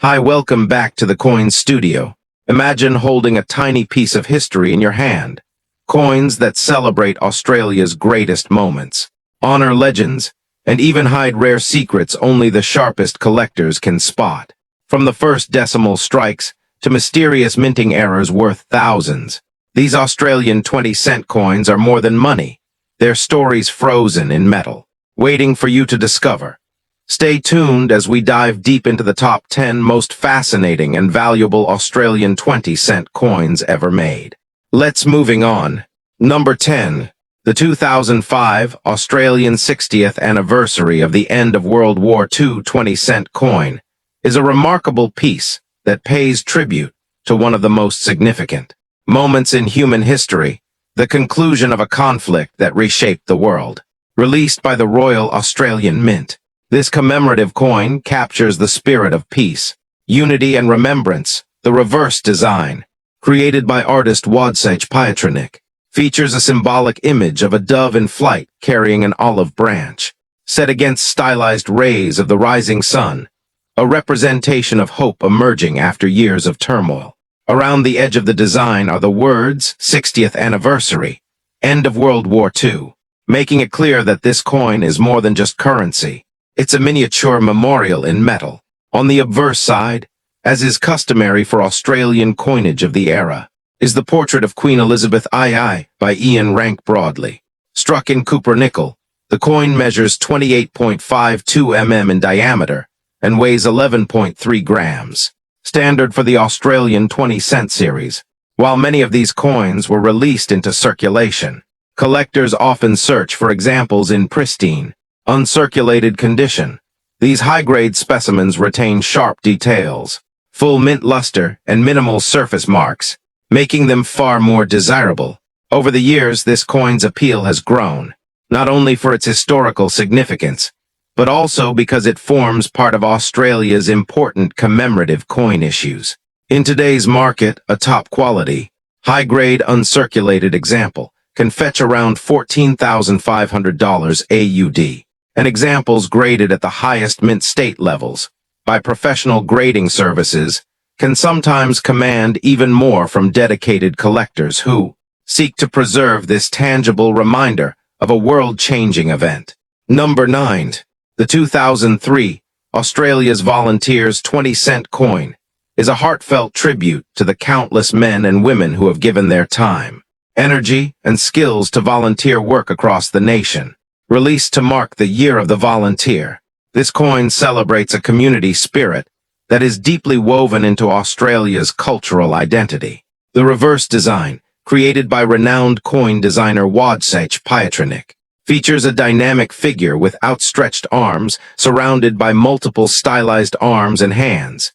Hi, welcome back to the Coins Studio. Imagine holding a tiny piece of history in your hand. Coins that celebrate Australia's greatest moments, honor legends, and even hide rare secrets only the sharpest collectors can spot. From the first decimal strikes to mysterious minting errors worth thousands, these Australian 20-cent coins are more than money. They're stories frozen in metal, waiting for you to discover. Stay tuned as we dive deep into the top 10 most fascinating and valuable Australian 20-cent coins ever made. Let's moving on. Number 10. The 2005 Australian 60th anniversary of the end of World War II 20-cent coin is a remarkable piece that pays tribute to one of the most significant moments in human history, the conclusion of a conflict that reshaped the world. Released by the Royal Australian Mint, this commemorative coin captures the spirit of peace, unity, and remembrance. The reverse design, created by artist Wavy features a symbolic image of a dove in flight carrying an olive branch, set against stylized rays of the rising sun, a representation of hope emerging after years of turmoil. Around the edge of the design are the words 60th anniversary, end of World War II, making it clear that this coin is more than just currency. It's a miniature memorial in metal. On the obverse side, as is customary for Australian coinage of the era, is the portrait of Queen Elizabeth II by Ian Rank Broadley. Struck in copper nickel, the coin measures 28.52 mm in diameter and weighs 11.3 grams, standard for the Australian 20-cent series. While many of these coins were released into circulation, collectors often search for examples in pristine, uncirculated condition. These high-grade specimens retain sharp details, full mint luster, and minimal surface marks, making them far more desirable. Over the years, this coin's appeal has grown, not only for its historical significance, but also because it forms part of Australia's important commemorative coin issues. In today's market, a top-quality, high-grade uncirculated example can fetch around $14,500 AUD. And examples graded at the highest mint state levels by professional grading services can sometimes command even more from dedicated collectors who seek to preserve this tangible reminder of a world-changing event. Number 9. The 2003 Australia's Volunteers 20-cent coin is a heartfelt tribute to the countless men and women who have given their time, energy, and skills to volunteer work across the nation. Released to mark the Year of the Volunteer, this coin celebrates a community spirit that is deeply woven into Australia's cultural identity. The reverse design, created by renowned coin designer Wavy features a dynamic figure with outstretched arms surrounded by multiple stylized arms and hands,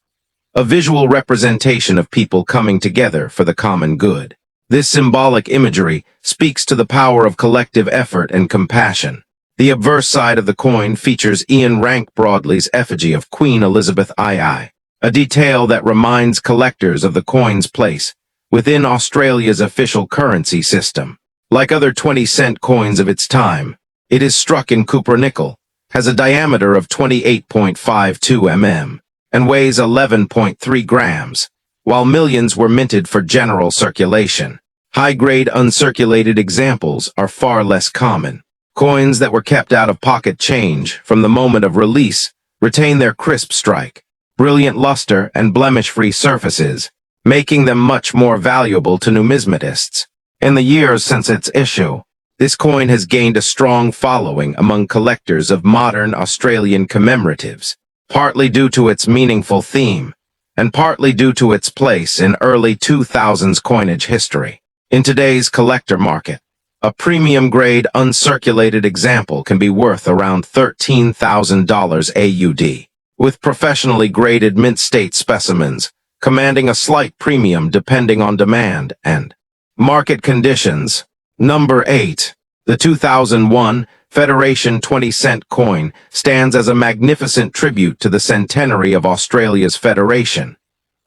a visual representation of people coming together for the common good. This symbolic imagery speaks to the power of collective effort and compassion. The obverse side of the coin features Ian Rank Broadley's effigy of Queen Elizabeth II, a detail that reminds collectors of the coin's place within Australia's official currency system. Like other 20-cent coins of its time, it is struck in copper nickel, has a diameter of 28.52 mm, and weighs 11.3 grams, while millions were minted for general circulation. High-grade uncirculated examples are far less common. Coins that were kept out of pocket change from the moment of release retain their crisp strike, brilliant luster, and blemish-free surfaces, making them much more valuable to numismatists. In the years since its issue, this coin has gained a strong following among collectors of modern Australian commemoratives, partly due to its meaningful theme, and partly due to its place in early 2000s coinage history. In today's collector market, a premium-grade uncirculated example can be worth around $13,000 AUD, with professionally graded mint state specimens commanding a slight premium depending on demand and market conditions. Number 8. The 2001 Federation 20-cent coin stands as a magnificent tribute to the centenary of Australia's Federation,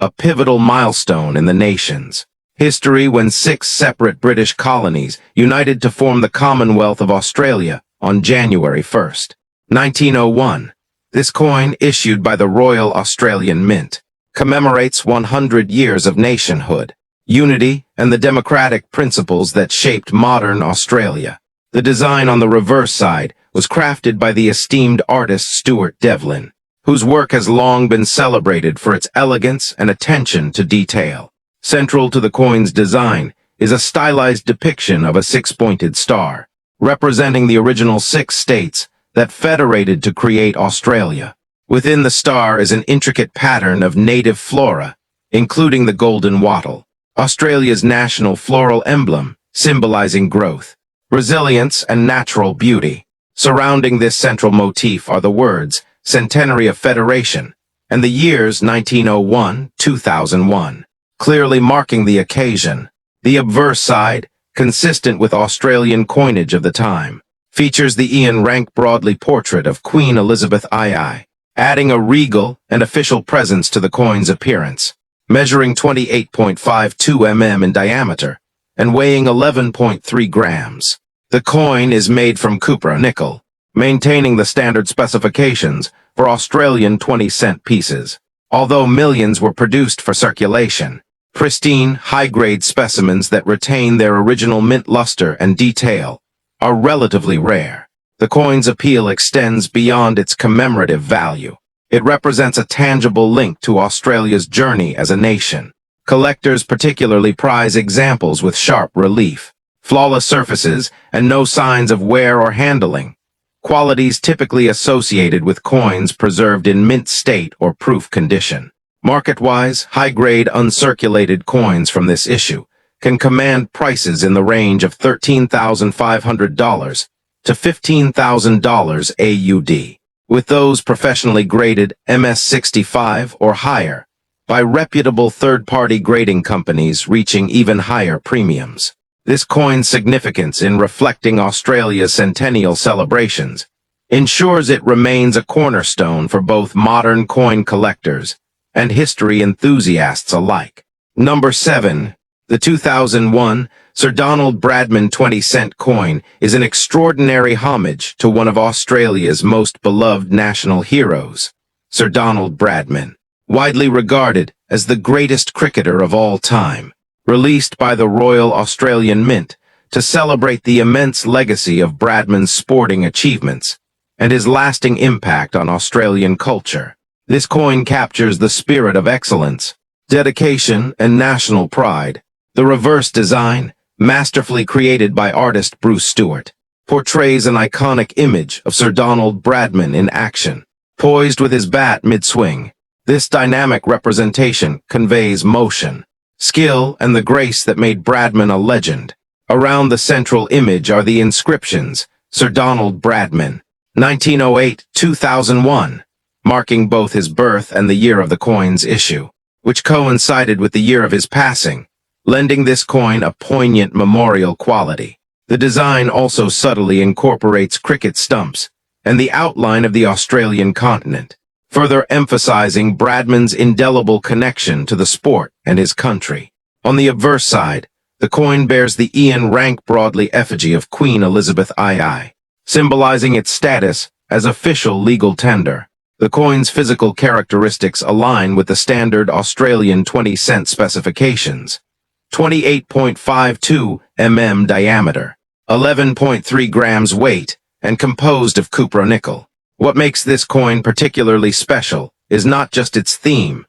a pivotal milestone in the nation's history when 6 separate British colonies united to form the Commonwealth of Australia on January 1, 1901. This coin, issued by the Royal Australian Mint, commemorates 100 years of nationhood, unity, and the democratic principles that shaped modern Australia. The design on the reverse side was crafted by the esteemed artist Stuart Devlin, whose work has long been celebrated for its elegance and attention to detail. Central to the coin's design is a stylized depiction of a six-pointed star, representing the original 6 states that federated to create Australia. Within the star is an intricate pattern of native flora, including the golden wattle, Australia's national floral emblem, symbolizing growth, resilience, and natural beauty. Surrounding this central motif are the words Centenary of Federation and the years 1901-2001, clearly marking the occasion. The obverse side, consistent with Australian coinage of the time, features the Ian Rank Broadley portrait of Queen Elizabeth II, adding a regal and official presence to the coin's appearance. Measuring 28.52 mm in diameter and weighing 11.3 grams. The coin is made from copper nickel, maintaining the standard specifications for Australian 20-cent pieces. Although millions were produced for circulation, pristine, high-grade specimens that retain their original mint luster and detail are relatively rare. The coin's appeal extends beyond its commemorative value. It represents a tangible link to Australia's journey as a nation. Collectors particularly prize examples with sharp relief, flawless surfaces, and no signs of wear or handling, qualities typically associated with coins preserved in mint state or proof condition. Market-wise, high-grade uncirculated coins from this issue can command prices in the range of $13,500 to $15,000 AUD, with those professionally graded MS65 or higher by reputable third-party grading companies reaching even higher premiums. This coin's significance in reflecting Australia's centennial celebrations ensures it remains a cornerstone for both modern coin collectors and history enthusiasts alike. Number 7. The 2001 Sir Donald Bradman 20-cent coin is an extraordinary homage to one of Australia's most beloved national heroes, Sir Donald Bradman, widely regarded as the greatest cricketer of all time. Released by the Royal Australian Mint to celebrate the immense legacy of Bradman's sporting achievements and his lasting impact on Australian culture. This coin captures the spirit of excellence, dedication, and national pride. The reverse design, masterfully created by artist Bruce Stewart, portrays an iconic image of Sir Donald Bradman in action, poised with his bat mid-swing. This dynamic representation conveys motion, skill, and the grace that made Bradman a legend. Around the central image are the inscriptions, Sir Donald Bradman, 1908-2001, marking both his birth and the year of the coin's issue, which coincided with the year of his passing, lending this coin a poignant memorial quality. The design also subtly incorporates cricket stumps and the outline of the Australian continent, further emphasizing Bradman's indelible connection to the sport and his country. On the obverse side, the coin bears the Ian Rank Broadley effigy of Queen Elizabeth II, symbolizing its status as official legal tender. The coin's physical characteristics align with the standard Australian 20-cent specifications: 28.52 mm diameter, 11.3 grams weight, and composed of copper nickel. What makes this coin particularly special is not just its theme,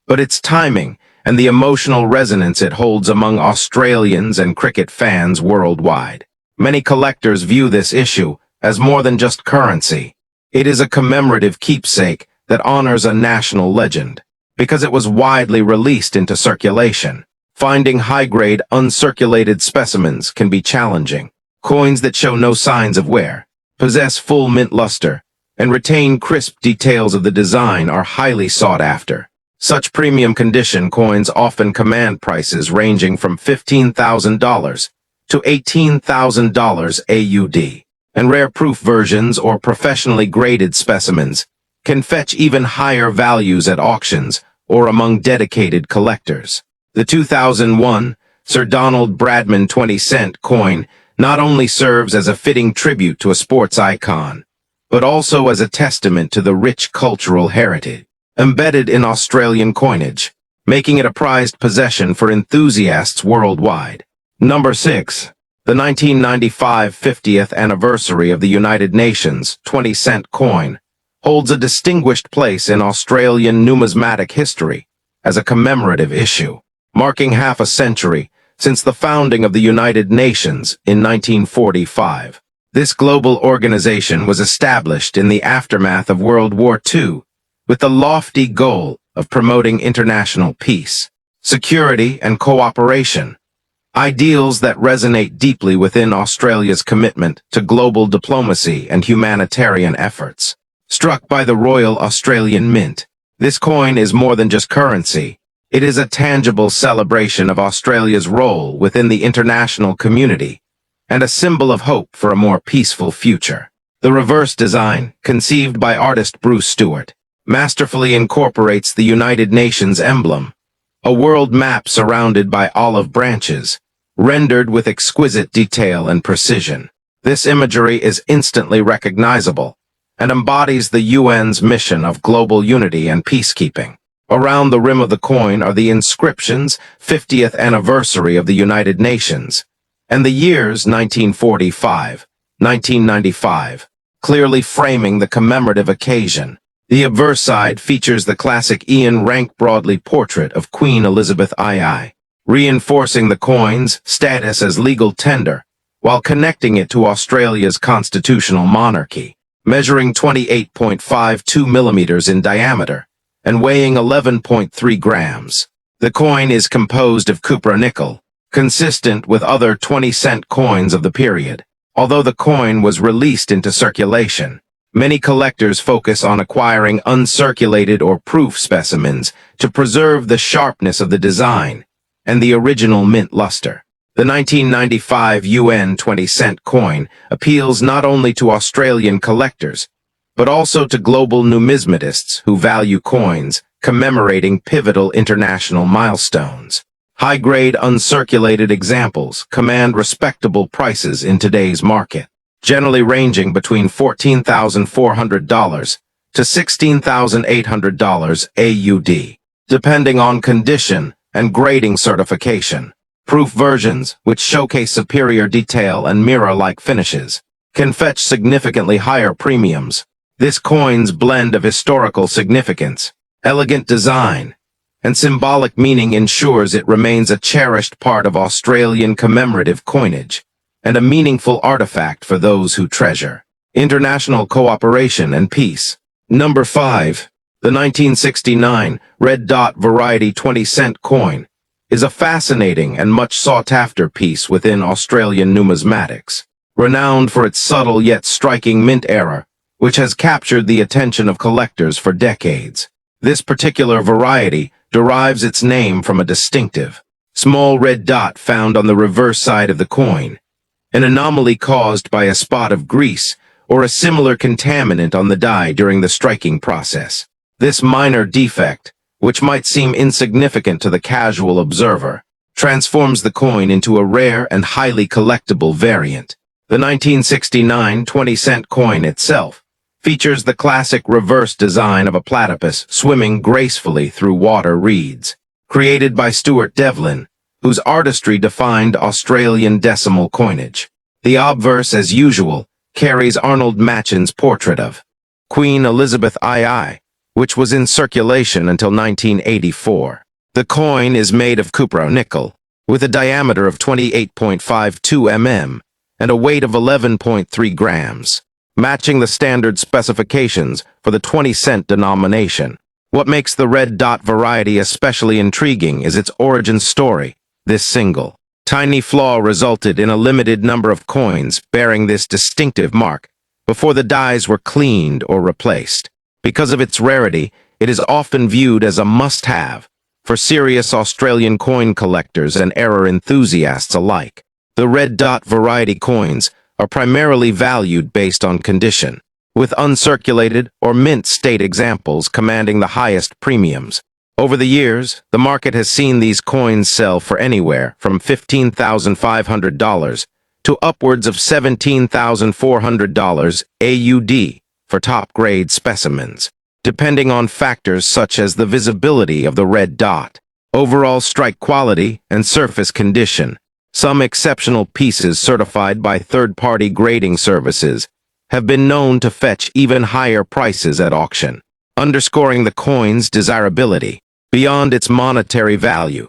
but its timing and the emotional resonance it holds among Australians and cricket fans worldwide. Many collectors view this issue as more than just currency. It is a commemorative keepsake that honors a national legend, because it was widely released into circulation. Finding high-grade, uncirculated specimens can be challenging. Coins that show no signs of wear, possess full mint luster, and retain crisp details of the design are highly sought after. Such premium condition coins often command prices ranging from $15,000 to $18,000 AUD, and rare proof versions or professionally graded specimens can fetch even higher values at auctions or among dedicated collectors. The 2001 Sir Donald Bradman 20-cent coin not only serves as a fitting tribute to a sports icon, but also as a testament to the rich cultural heritage embedded in Australian coinage, making it a prized possession for enthusiasts worldwide. Number 6. The 1995 50th anniversary of the United Nations 20-cent coin holds a distinguished place in Australian numismatic history as a commemorative issue, marking half a century since the founding of the United Nations in 1945. This global organization was established in the aftermath of World War II with the lofty goal of promoting international peace, security, and cooperation, ideals that resonate deeply within Australia's commitment to global diplomacy and humanitarian efforts. Struck by the Royal Australian Mint, this coin is more than just currency. It is a tangible celebration of Australia's role within the international community and a symbol of hope for a more peaceful future. The reverse design, conceived by artist Bruce Stewart, masterfully incorporates the United Nations emblem, a world map surrounded by olive branches, rendered with exquisite detail and precision. This imagery is instantly recognizable and embodies the UN's mission of global unity and peacekeeping. Around the rim of the coin are the inscriptions 50th anniversary of the United Nations and the years 1945, 1995, clearly framing the commemorative occasion. The obverse side features the classic Ian Rank Broadley portrait of Queen Elizabeth II, reinforcing the coin's status as legal tender, while connecting it to Australia's constitutional monarchy. Measuring 28.52 millimeters in diameter and weighing 11.3 grams. The coin is composed of cupro-nickel, consistent with other 20-cent coins of the period. Although the coin was released into circulation, many collectors focus on acquiring uncirculated or proof specimens to preserve the sharpness of the design and the original mint luster. The 1995 UN 20-cent coin appeals not only to Australian collectors, but also to global numismatists who value coins commemorating pivotal international milestones. High-grade uncirculated examples command respectable prices in today's market, generally ranging between $14,400 to $16,800 AUD, depending on condition and grading certification. Proof versions, which showcase superior detail and mirror-like finishes, can fetch significantly higher premiums. This coin's blend of historical significance, elegant design, and symbolic meaning ensures it remains a cherished part of Australian commemorative coinage and a meaningful artifact for those who treasure international cooperation and peace. Number 5. The 1969 Red Dot Variety 20-cent coin is a fascinating and much sought-after piece within Australian numismatics, renowned for its subtle yet striking mint era, which has captured the attention of collectors for decades. This particular variety derives its name from a distinctive, small red dot found on the reverse side of the coin, an anomaly caused by a spot of grease or a similar contaminant on the die during the striking process. This minor defect, which might seem insignificant to the casual observer, transforms the coin into a rare and highly collectible variant. The 1969 20-cent coin itself features the classic reverse design of a platypus swimming gracefully through water reeds, created by Stuart Devlin, whose artistry defined Australian decimal coinage. The obverse, as usual, carries Arnold Machin's portrait of Queen Elizabeth II, which was in circulation until 1984. The coin is made of cupro-nickel, with a diameter of 28.52 mm and a weight of 11.3 grams, matching the standard specifications for the 20-cent denomination. What makes the red dot variety especially intriguing is its origin story. This single, tiny flaw resulted in a limited number of coins bearing this distinctive mark before the dies were cleaned or replaced. Because of its rarity, it is often viewed as a must-have for serious Australian coin collectors and error enthusiasts alike. The red dot variety coins are primarily valued based on condition, with uncirculated or mint state examples commanding the highest premiums. Over the years, the market has seen these coins sell for anywhere from $15,500 to upwards of $17,400 AUD for top-grade specimens. depending on factors such as the visibility of the red dot, overall strike quality, and surface condition. Some exceptional pieces certified by third-party grading services have been known to fetch even higher prices at auction, underscoring the coin's desirability beyond its monetary value.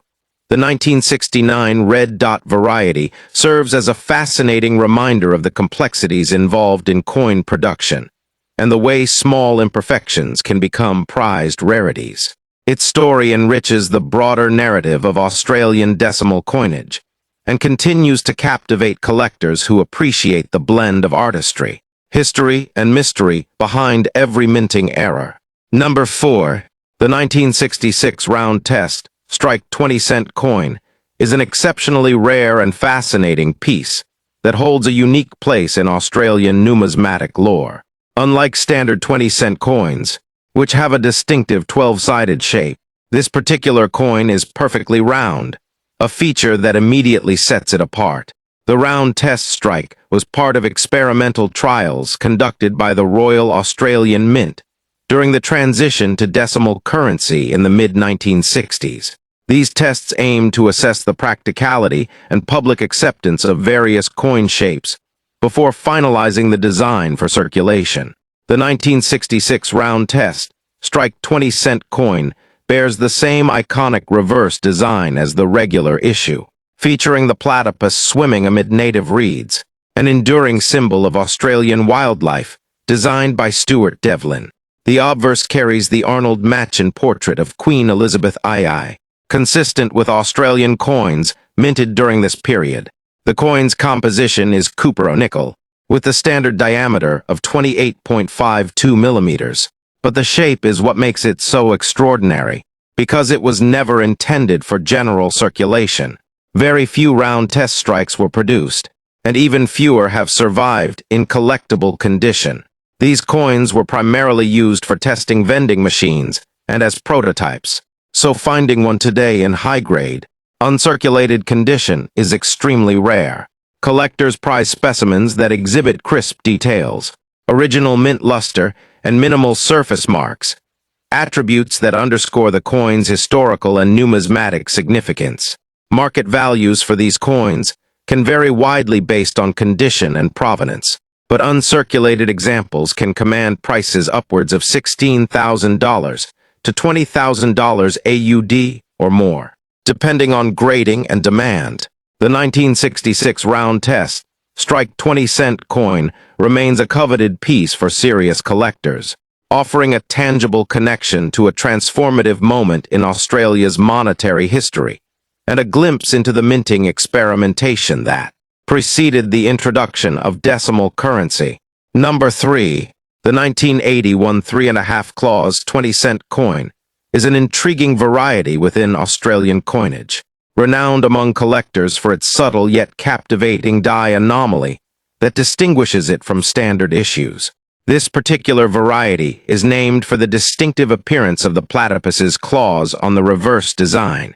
The 1969 red dot variety serves as a fascinating reminder of the complexities involved in coin production and the way small imperfections can become prized rarities. Its story enriches the broader narrative of Australian decimal coinage and continues to captivate collectors who appreciate the blend of artistry, history, and mystery behind every minting error. Number 4. The 1966 round test strike 20-cent coin is an exceptionally rare and fascinating piece that holds a unique place in Australian numismatic lore. Unlike standard 20-cent coins, which have a distinctive 12-sided shape, this particular coin is perfectly round, a feature that immediately sets it apart. The round test strike was part of experimental trials conducted by the Royal Australian Mint during the transition to decimal currency in the mid-1960s. These tests aimed to assess the practicality and public acceptance of various coin shapes before finalizing the design for circulation. The 1966 round test strike 20-cent coin bears the same iconic reverse design as the regular issue, featuring the platypus swimming amid native reeds, an enduring symbol of Australian wildlife designed by Stuart Devlin. The obverse carries the Arnold Machen portrait of Queen Elizabeth II, consistent with Australian coins minted during this period. The coin's composition is cupro-nickel, with the standard diameter of 28.52 millimeters. But the shape is what makes it so extraordinary, because it was never intended for general circulation. Very few round test strikes were produced, and even fewer have survived in collectible condition. These coins were primarily used for testing vending machines and as prototypes, so finding one today in high-grade, uncirculated condition is extremely rare. Collectors prize specimens that exhibit crisp details, original mint luster, and minimal surface marks, attributes that underscore the coin's historical and numismatic significance. Market values for these coins can vary widely based on condition and provenance, but uncirculated examples can command prices upwards of $16,000 to $20,000 AUD or more, depending on grading and demand. The 1966 round test strike 20-cent coin remains a coveted piece for serious collectors, offering a tangible connection to a transformative moment in Australia's monetary history and a glimpse into the minting experimentation that preceded the introduction of decimal currency. Number 3. The 1981 3.5 claws 20-cent coin is an intriguing variety within Australian coinage, renowned among collectors for its subtle yet captivating die anomaly that distinguishes it from standard issues. This particular variety is named for the distinctive appearance of the platypus's claws on the reverse design,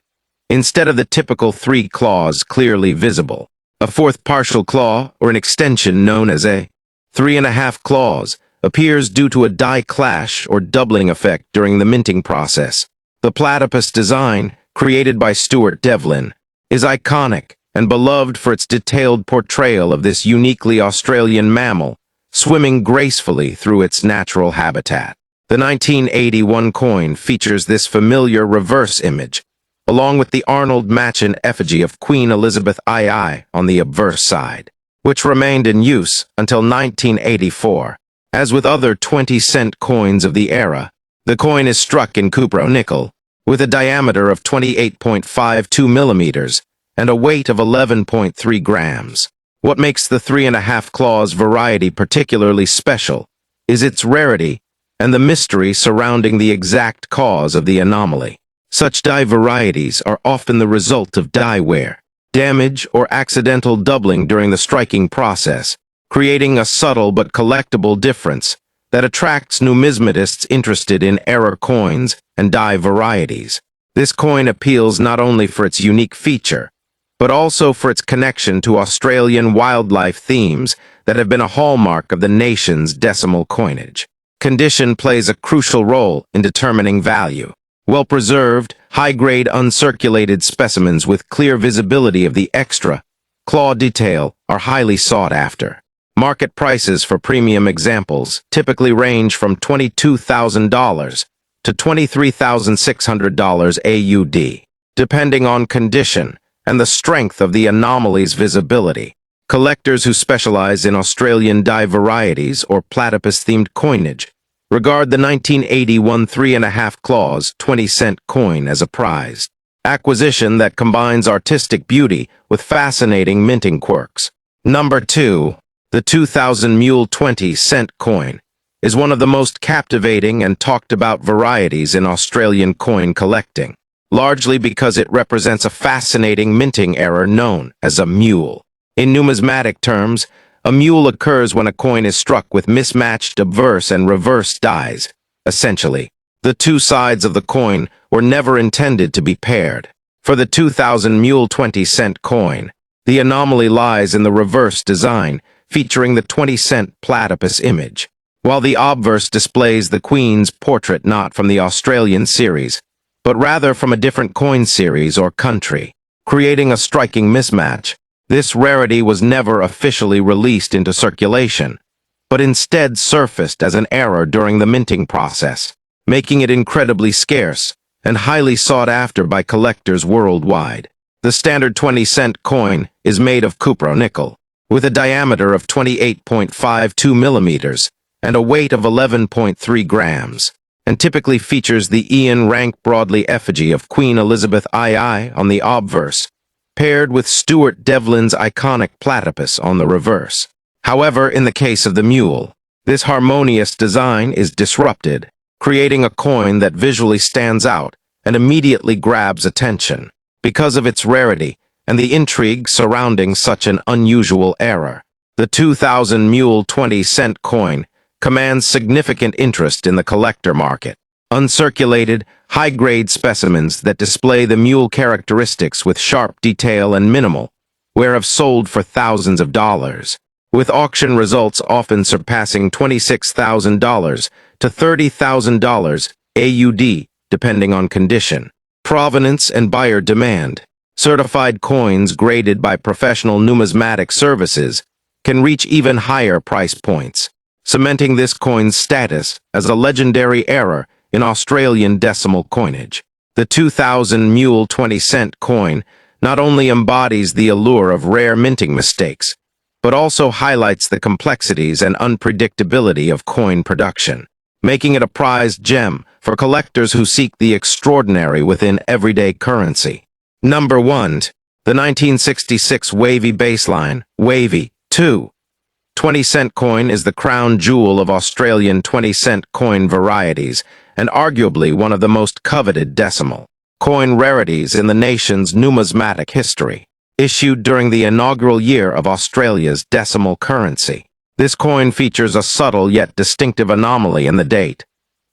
instead of the typical 3 claws clearly visible. A fourth partial claw, or an extension known as a 3.5 claws, appears due to a die clash or doubling effect during the minting process. The platypus design, created by Stuart Devlin, is iconic and beloved for its detailed portrayal of this uniquely Australian mammal, swimming gracefully through its natural habitat. The 1981 coin features this familiar reverse image, along with the Arnold Machen effigy of Queen Elizabeth II on the obverse side, which remained in use until 1984. As with other 20-cent coins of the era, the coin is struck in cupro-nickel, with a diameter of 28.52 millimeters and a weight of 11.3 grams. What makes the 3.5 claws variety particularly special is its rarity and the mystery surrounding the exact cause of the anomaly. Such die varieties are often the result of die wear, damage, or accidental doubling during the striking process, creating a subtle but collectible difference that attracts numismatists interested in error coins and die varieties. This coin appeals not only for its unique feature, but also for its connection to Australian wildlife themes that have been a hallmark of the nation's decimal coinage. Condition plays a crucial role in determining value. Well-preserved, high-grade uncirculated specimens with clear visibility of the extra, claw detail are highly sought after. Market prices for premium examples typically range from $22,000 to $23,600 AUD, depending on condition and the strength of the anomaly's visibility. Collectors who specialize in Australian die varieties or platypus-themed coinage regard the 1981 3.5 claws 20-cent coin as a prized acquisition that combines artistic beauty with fascinating minting quirks. Number 2. The 2000 Mule 20-cent coin is one of the most captivating and talked-about varieties in Australian coin collecting, largely because it represents a fascinating minting error known as a mule. In numismatic terms, a mule occurs when a coin is struck with mismatched obverse and reverse dies. Essentially, the two sides of the coin were never intended to be paired. For the 2000 Mule 20-cent coin, the anomaly lies in the reverse design, featuring the 20-cent platypus image, while the obverse displays the Queen's portrait not from the Australian series, but rather from a different coin series or country, creating a striking mismatch. This rarity was never officially released into circulation, but instead surfaced as an error during the minting process, making it incredibly scarce and highly sought after by collectors worldwide. The standard 20-cent coin is made of cupro-nickel, with a diameter of 28.52 millimeters and a weight of 11.3 grams, and typically features the Ian Rank Broadley effigy of Queen Elizabeth II on the obverse, paired with Stuart Devlin's iconic platypus on the reverse. However, in the case of the mule, this harmonious design is disrupted, creating a coin that visually stands out and immediately grabs attention. Because of its rarity and the intrigue surrounding such an unusual error, the 2000 Mule 20-cent coin commands significant interest in the collector market. Uncirculated, high-grade specimens that display the mule characteristics with sharp detail and minimal wear have sold for thousands of dollars, with auction results often surpassing $26,000 to $30,000 AUD, depending on condition, provenance, and buyer demand. Certified coins graded by professional numismatic services can reach even higher price points, cementing this coin's status as a legendary error in Australian decimal coinage. The 2000 Mule 20-cent coin not only embodies the allure of rare minting mistakes, but also highlights the complexities and unpredictability of coin production, making it a prized gem for collectors who seek the extraordinary within everyday currency. Number 1. The 1966 Wavy Baseline, Wavy 2. 20-cent coin is the crown jewel of Australian 20-cent coin varieties and arguably one of the most coveted decimal coin rarities in the nation's numismatic history. Issued during the inaugural year of Australia's decimal currency, this coin features a subtle yet distinctive anomaly in the date.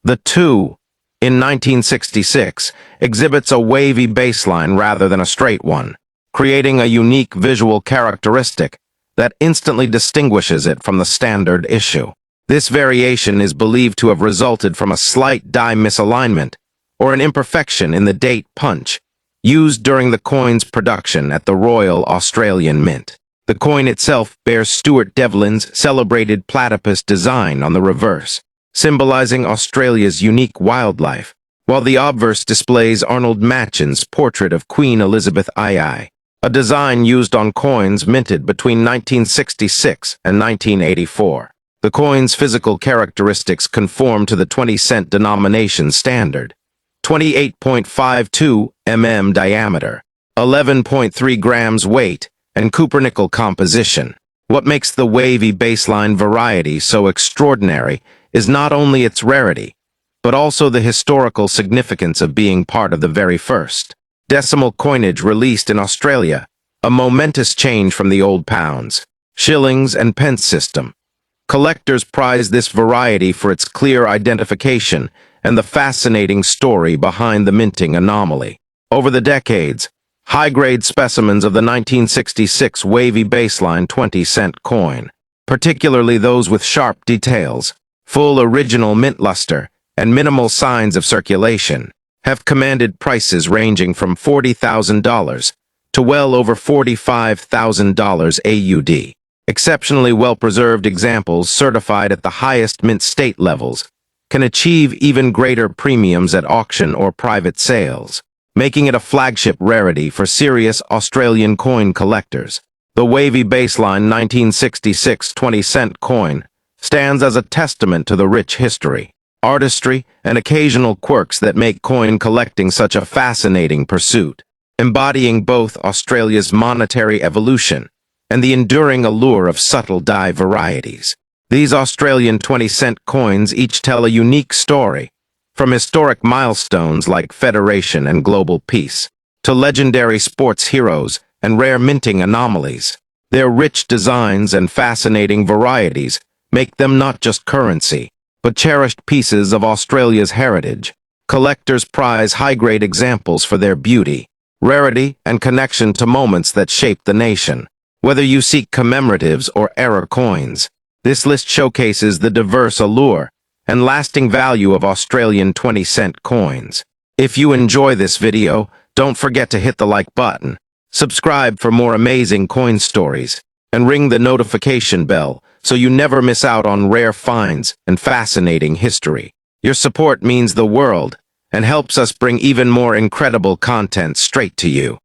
The 2, in 1966, exhibits a wavy baseline rather than a straight one, creating a unique visual characteristic that instantly distinguishes it from the standard issue. This variation is believed to have resulted from a slight die misalignment or an imperfection in the date punch used during the coin's production at the Royal Australian Mint. The coin itself bears Stuart Devlin's celebrated platypus design on the reverse, symbolizing Australia's unique wildlife, while the obverse displays Arnold Machin's portrait of Queen Elizabeth II, a design used on coins minted between 1966 and 1984. The coin's physical characteristics conform to the 20-cent denomination standard: 28.52 mm diameter, 11.3 grams weight, and cupro-nickel composition. What makes the wavy baseline variety so extraordinary is not only its rarity, but also the historical significance of being part of the very first decimal coinage released in Australia, a momentous change from the old pounds, shillings, and pence system. Collectors prize this variety for its clear identification and the fascinating story behind the minting anomaly. Over the decades, high-grade specimens of the 1966 Wavy Baseline 20-cent coin, particularly those with sharp details, full original mint luster, and minimal signs of circulation, have commanded prices ranging from $40,000 to well over $45,000 AUD. Exceptionally well-preserved examples certified at the highest mint state levels can achieve even greater premiums at auction or private sales, making it a flagship rarity for serious Australian coin collectors. The Wavy Baseline 1966 20-cent coin stands as a testament to the rich history, artistry, and occasional quirks that make coin collecting such a fascinating pursuit, embodying both Australia's monetary evolution and the enduring allure of subtle die varieties. These Australian 20-cent coins each tell a unique story, from historic milestones like Federation and global peace, to legendary sports heroes and rare minting anomalies. Their rich designs and fascinating varieties make them not just currency, but cherished pieces of Australia's heritage. Collectors prize high-grade examples for their beauty, rarity, and connection to moments that shaped the nation. Whether you seek commemoratives or era coins, this list showcases the diverse allure and lasting value of Australian 20-cent coins. If you enjoy this video, don't forget to hit the like button, subscribe for more amazing coin stories, and ring the notification bell so you never miss out on rare finds and fascinating history. Your support means the world and helps us bring even more incredible content straight to you.